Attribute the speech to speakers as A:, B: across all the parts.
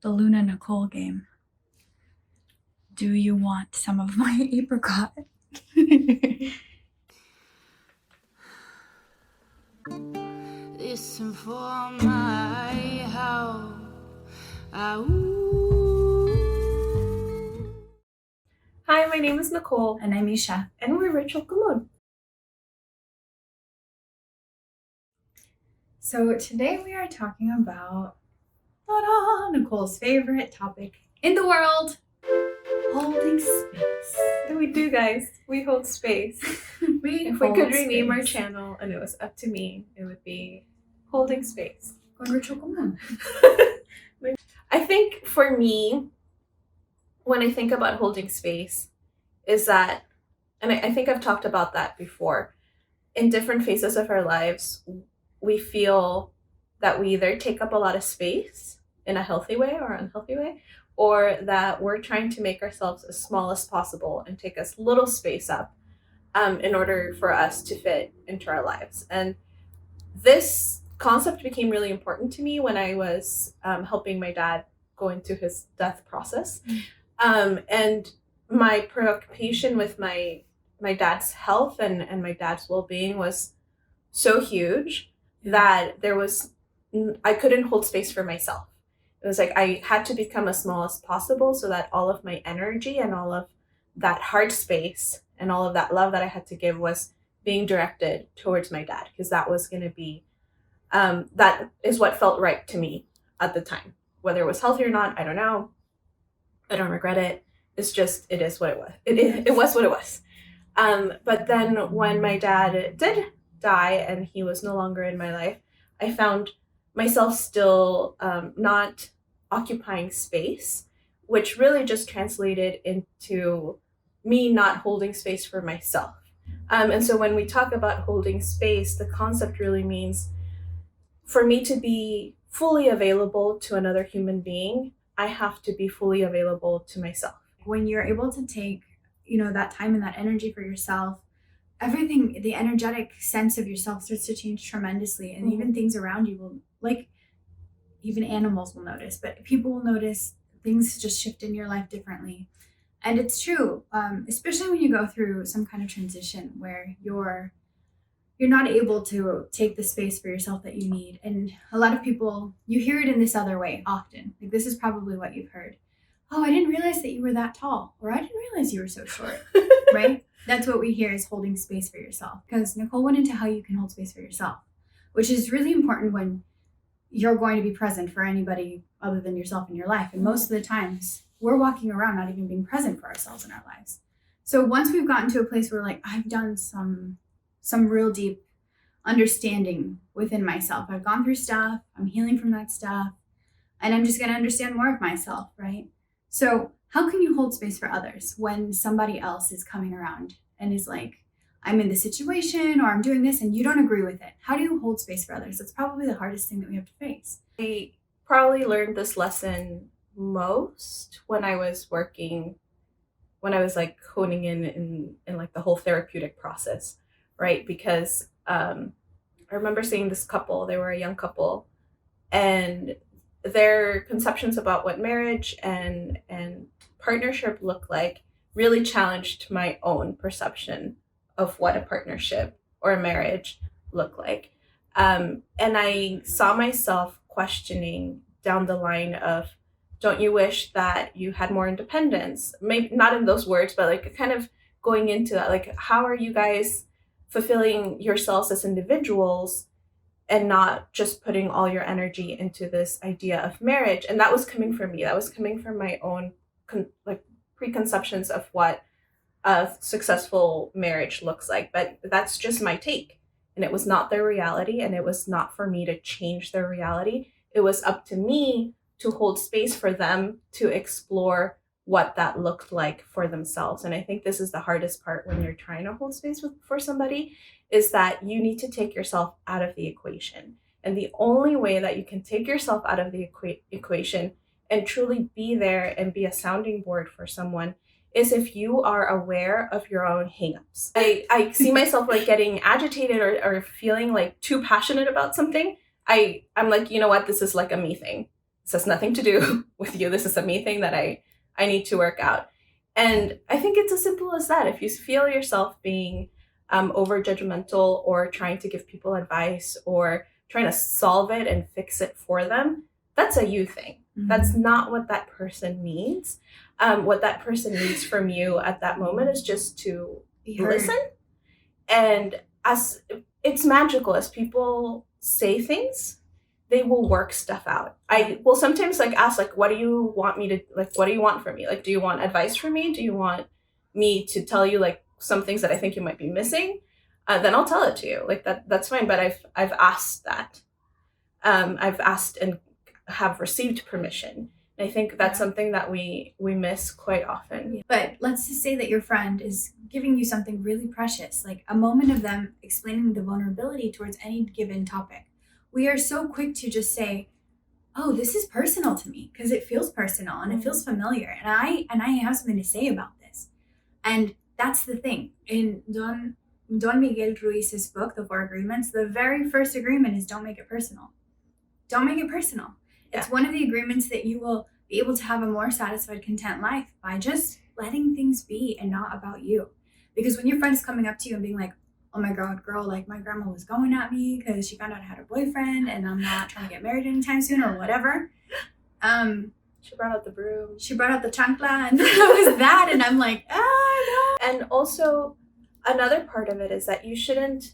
A: the Luna Nicole game. Do you want some of my apricot?
B: Listen for my how.
C: Hi, my name is Nicole.
A: And I'm Misha.
C: And we're Ritual Común.
A: So today we are talking about Nicole's favorite topic in the world, holding space.
C: And we do, guys. We hold space. If we could rename our channel and it was up to me, it would be Holding Space.
A: Con Ritual Común.
C: I think for me, when I think about holding space, is that, and I think I've talked about that before, in different phases of our lives, we feel that we either take up a lot of space in a healthy way or unhealthy way, or that we're trying to make ourselves as small as possible and take as little space up in order for us to fit into our lives. And this concept became really important to me when I was helping my dad go into his death process. And my preoccupation with my dad's health and my dad's well-being was so huge that I couldn't hold space for myself. It was like I had to become as small as possible so that all of my energy and all of that heart space and all of that love that I had to give was being directed towards my dad, because that was going to be, that is what felt right to me at the time. Whether it was healthy or not, I don't know. I don't regret it. It's just, it is what it was. It was what it was. But then when my dad did die and he was no longer in my life, I found myself still not occupying space, which really just translated into me not holding space for myself. And so when we talk about holding space, the concept really means for me to be fully available to another human being, I have to be fully available to myself.
A: When you're able to take, that time and that energy for yourself, everything, the energetic sense of yourself starts to change tremendously. And even things around you will, like, even animals will notice, but people will notice things just shift in your life differently. And it's true, especially when you go through some kind of transition where you're not able to take the space for yourself that you need. And a lot of people, you hear it in this other way often. Like, this is probably what you've heard. Oh, I didn't realize that you were that tall, or I didn't realize you were so short, right? That's what we hear is holding space for yourself. Because Nicole went into how you can hold space for yourself, which is really important when you're going to be present for anybody other than yourself in your life. And most of the times we're walking around not even being present for ourselves in our lives. So once we've gotten to a place where, like, I've done some real deep understanding within myself, I've gone through stuff, I'm healing from that stuff, and I'm just going to understand more of myself, right? So how can you hold space for others when somebody else is coming around and is like, I'm in this situation or I'm doing this and you don't agree with it? How do you hold space for others? That's probably the hardest thing that we have to face.
C: I probably learned this lesson most when I was like honing in like the whole therapeutic process, right? Because I remember seeing this couple, they were a young couple, and their conceptions about what marriage and partnership look like really challenged my own perception of what a partnership or a marriage looked like. And I saw myself questioning down the line of, don't you wish that you had more independence? Maybe not in those words, but like kind of going into that, like, how are you guys fulfilling yourselves as individuals and not just putting all your energy into this idea of marriage? And that was coming from me. That was coming from my own preconceptions of what a successful marriage looks like. But that's just my take. And it was not their reality. And it was not for me to change their reality. It was up to me to hold space for them to explore what that looked like for themselves. And I think this is the hardest part when you're trying to hold space for somebody, is that you need to take yourself out of the equation. And the only way that you can take yourself out of the equation and truly be there and be a sounding board for someone is if you are aware of your own hangups. I see myself like getting agitated or feeling like too passionate about something. I'm like, you know what, this is like a me thing. This has nothing to do with you. This is a me thing that I need to work out. And I think it's as simple as that. If you feel yourself being over judgmental or trying to give people advice or trying to solve it and fix it for them, that's a you thing.
A: Mm-hmm.
C: That's not what that person needs. What that person needs from you at that moment is just to listen. And as it's magical, as people say things, they will work stuff out. I will sometimes like ask, like, what do you want me to, like, what do you want from me? Like, do you want advice from me? Do you want me to tell you like some things that I think you might be missing? Then I'll tell it to you. Like that's fine. But I've asked that. I've asked and have received permission. And I think that's something that we miss quite often.
A: But let's just say that your friend is giving you something really precious, like a moment of them explaining the vulnerability towards any given topic. We are so quick to just say, oh, this is personal to me, because it feels personal and it feels familiar. And I have something to say about this. And that's the thing. In Don Miguel Ruiz's book, The 4 Agreements, the very first agreement is don't make it personal. Don't make it personal. Yeah. It's one of the agreements that you will be able to have a more satisfied, content life by just letting things be and not about you. Because when your friend is coming up to you and being like, oh my God, girl, like my grandma was going at me because she found out I had a boyfriend and I'm not trying to get married anytime soon or whatever.
C: She brought out the broom.
A: She brought out the chancla and that was that. And I'm like, no.
C: And also another part of it is that you shouldn't,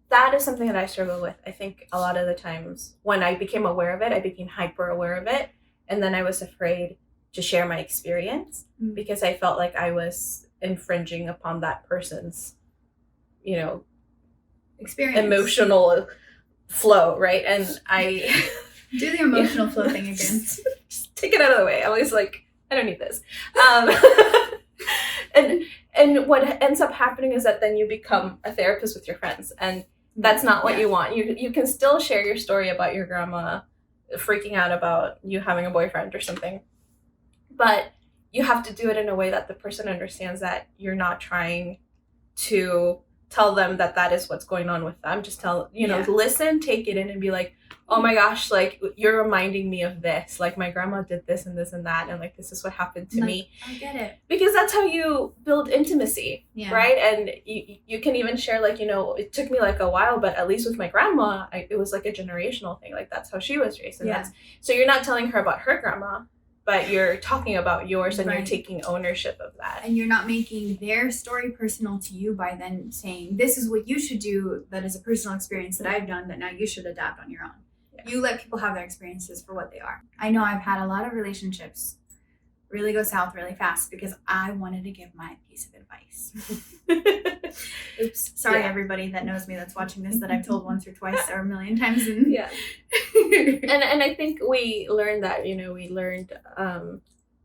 C: that is something that I struggle with. I think a lot of the times when I became aware of it, I became hyper aware of it. And then I was afraid to share my experience because I felt like I was infringing upon that person's,
A: experience,
C: emotional flow, right? And I
A: do the emotional flow thing again.
C: Just take it out of the way. I was like, I don't need this. And what ends up happening is that then you become a therapist with your friends, and that's not what you want. You can still share your story about your grandma freaking out about you having a boyfriend or something, but you have to do it in a way that the person understands that you're not trying to tell them that is what's going on with them. Just listen, take it in and be like, oh my gosh, like you're reminding me of this. Like my grandma did this and this and that. And like, this is what happened to me.
A: I get it.
C: Because that's how you build intimacy, right? And you can even share like, it took me like a while, but at least with my grandma, it was like a generational thing. Like that's how she was raised. And so you're not telling her about her grandma, but you're talking about yours and you're taking ownership of that.
A: And you're not making their story personal to you by then saying, this is what you should do that is a personal experience that I've done that now you should adapt on your own. Yeah. You let people have their experiences for what they are. I know I've had a lot of relationships really go south really fast because I wanted to give my piece of advice. Oops. Sorry, everybody that knows me that's watching this that I've told once or twice or a million times. And
C: I think we learned that,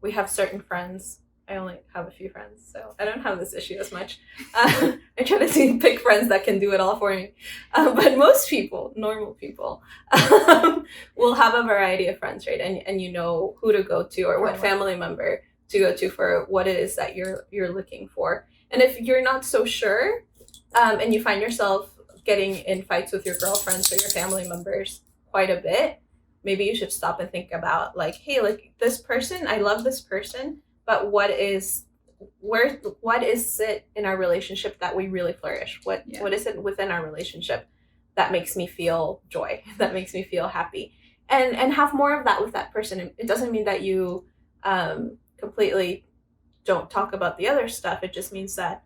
C: we have certain friends. I only have a few friends, so I don't have this issue as much. I try to pick friends that can do it all for me. But most people, normal people, will have a variety of friends, right? And you know who to go to or what family member to go to for what it is that you're looking for. And if you're not so sure, and you find yourself getting in fights with your girlfriends or your family members quite a bit, maybe you should stop and think about like, hey, like this person, I love this person, but what is it in our relationship that we really flourish? What is it within our relationship that makes me feel joy, that makes me feel happy? And have more of that with that person. It doesn't mean that you completely don't talk about the other stuff. It just means that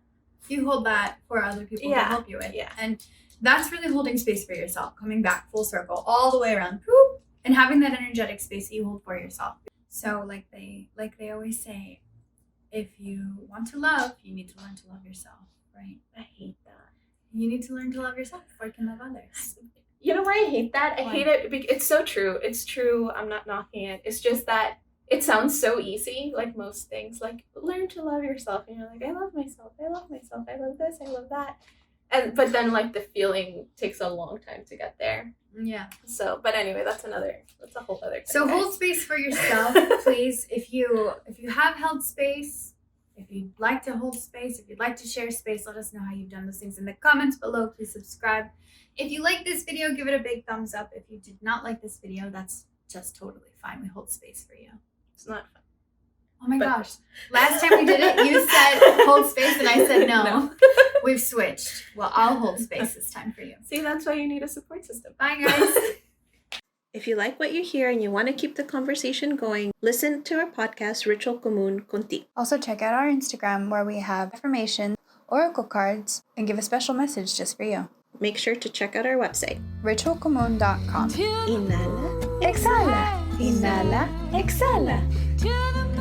A: you hold that for other people to help you with. Yeah. And that's really holding space for yourself, coming back full circle, all the way around, whoop, and having that energetic space that you hold for yourself. So like they always say, if you want to love, you need to learn to love yourself, right?
C: I hate that.
A: You need to learn to love yourself before you can love others.
C: You know why I hate that? I hate it because it's so true. It's true. I'm not knocking it. It's just that it sounds so easy, like most things, like learn to love yourself. And you're like, I love myself. I love myself. I love this. I love that. But then like the feeling takes a long time to get there.
A: Yeah.
C: So, but anyway, that's a whole other thing.
A: So hold space for yourself, please. If you have held space, if you'd like to hold space, if you'd like to share space, let us know how you've done those things in the comments below. Please subscribe. If you like this video, give it a big thumbs up. If you did not like this video, that's just totally fine. We hold space for you.
C: It's not fun.
A: Oh my
C: But-
A: gosh. Last time we did it, you said hold space and I said no.
C: No.
A: We've switched. Well, I'll hold space this time for you.
C: See, that's why you need a support system.
A: Bye, guys.
D: If you like what you hear and you want to keep the conversation going, listen to our podcast, Ritual Común Contigo.
A: Also, check out our Instagram where we have affirmations, oracle cards, and give a special message just for you.
D: Make sure to check out our website.
A: Ritualcomún.com.
D: Inhala,
A: Exhala. Inhala. Exhala.
B: to the